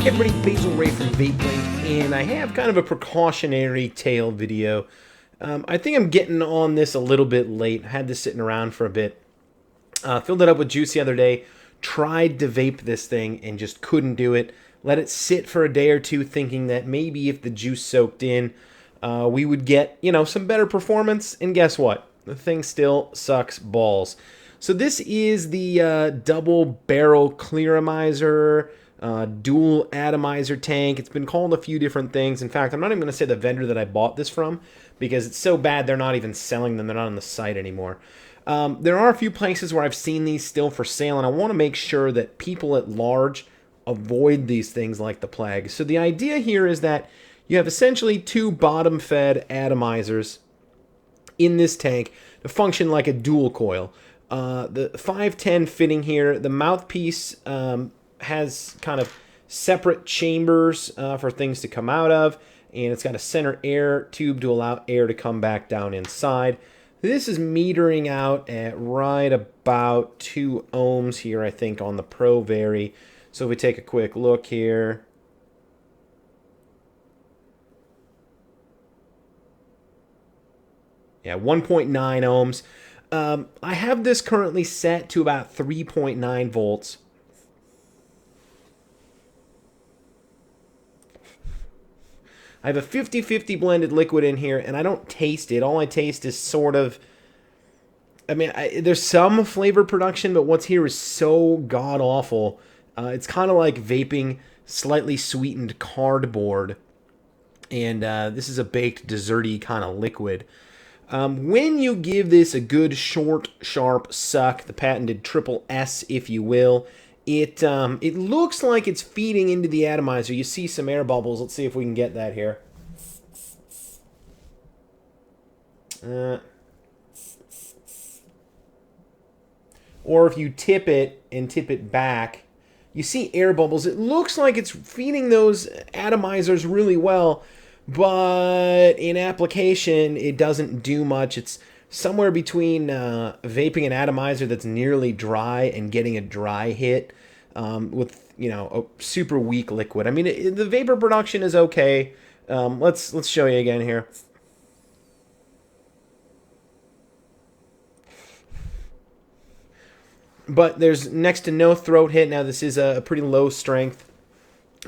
Hey everybody, Basilray from Vape Link, and I have kind of a precautionary tale video. I think I'm getting on this a little bit late. I had this sitting around for a bit. Filled it up with juice the other day. Tried to vape this thing and just couldn't do it. Let it sit for a day or two, thinking that maybe if the juice soaked in, we would get, some better performance. And guess what? The thing still sucks balls. So this is the Double Barrel Clearomizer. Dual atomizer tank. It's been called a few different things. In fact, I'm not even going to say the vendor that I bought this from because it's so bad they're not even selling them. They're not on the site anymore. There are a few places where I've seen these still for sale, and I want to make sure that people at large avoid these things like the plague. So the idea here is that you have essentially two bottom-fed atomizers in this tank to function like a dual coil. The 510 fitting here, the mouthpiece has kind of separate chambers for things to come out of, and it's got a center air tube to allow air to come back down inside. This is metering out at right about 2 ohms here, I think, on the Pro Vary. So if we take a quick look here, yeah, 1.9 ohms. I have this currently set to about 3.9 volts. I have a 50-50 blended liquid in here, and I don't taste it. All I taste is sort of... there's some flavor production, but what's here is so god-awful. It's kind of like vaping slightly sweetened cardboard. And this is a baked, desserty kind of liquid. When you give this a good, short, sharp suck, the patented triple S, if you will, it looks like it's feeding into the atomizer. You see some air bubbles. Let's see if we can get that here. Or if you tip it and tip it back, you see air bubbles. It looks like it's feeding those atomizers really well, but in application, it doesn't do much. It's somewhere between vaping an atomizer that's nearly dry and getting a dry hit with, a super weak liquid. The vapor production is okay. Let's show you again here. But there's next to no throat hit. Now, this is a pretty low strength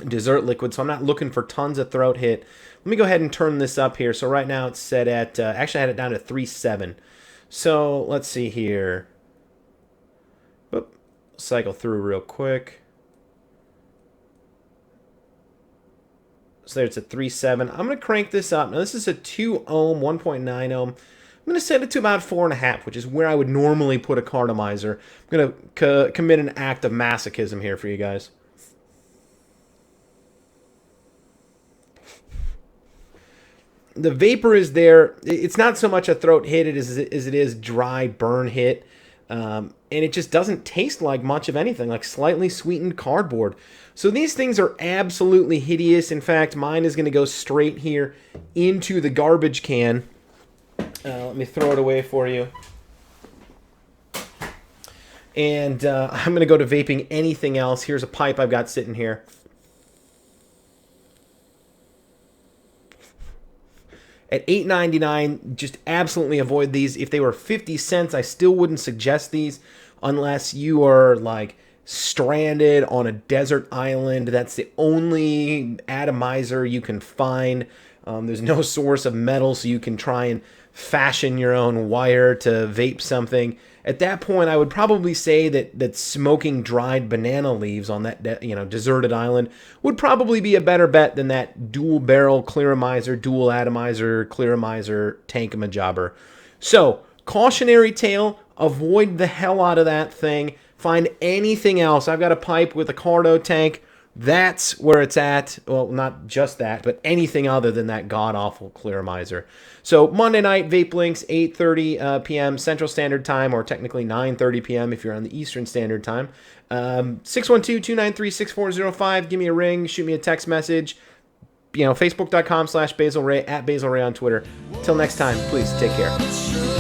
dessert liquid, so I'm not looking for tons of throat hit. Let me go ahead and turn this up here. So right now it's set at, actually I had it down to 3.7. So let's see here. Oop, cycle through real quick. So there it's at 3.7. I'm going to crank this up. Now this is a 2 ohm, 1.9 ohm. I'm going to set it to about 4.5, which is where I would normally put a cartomizer. I'm going to commit an act of masochism here for you guys. The vapor is there. It's not so much a throat hit as it is dry burn hit. And it just doesn't taste like much of anything, like slightly sweetened cardboard. So these things are absolutely hideous. In fact, mine is going to go straight here into the garbage can. Let me throw it away for you. And I'm going to go to vaping anything else. Here's a pipe I've got sitting here. At $8.99, just absolutely avoid these. If they were 50 cents, I still wouldn't suggest these unless you are like stranded on a desert island. That's the only atomizer you can find. There's no source of metal, so you can try and fashion your own wire to vape something. At that point, I would probably say that smoking dried banana leaves on that deserted island would probably be a better bet than that dual barrel clearomizer, dual atomizer, clearomizer, tank-a-majobber. So, cautionary tale, avoid the hell out of that thing. Find anything else. I've got a pipe with a Cardo tank. That's where it's at. Well, not just that, but anything other than that god-awful Clearomizer. So Monday night, Vape Links, 8:30 p.m. Central Standard Time, or technically 9:30 p.m. if you're on the Eastern Standard Time. 612-293-6405. Give me a ring. Shoot me a text message. Facebook.com/Basilray, @Basilray on Twitter. Till next time, please take care.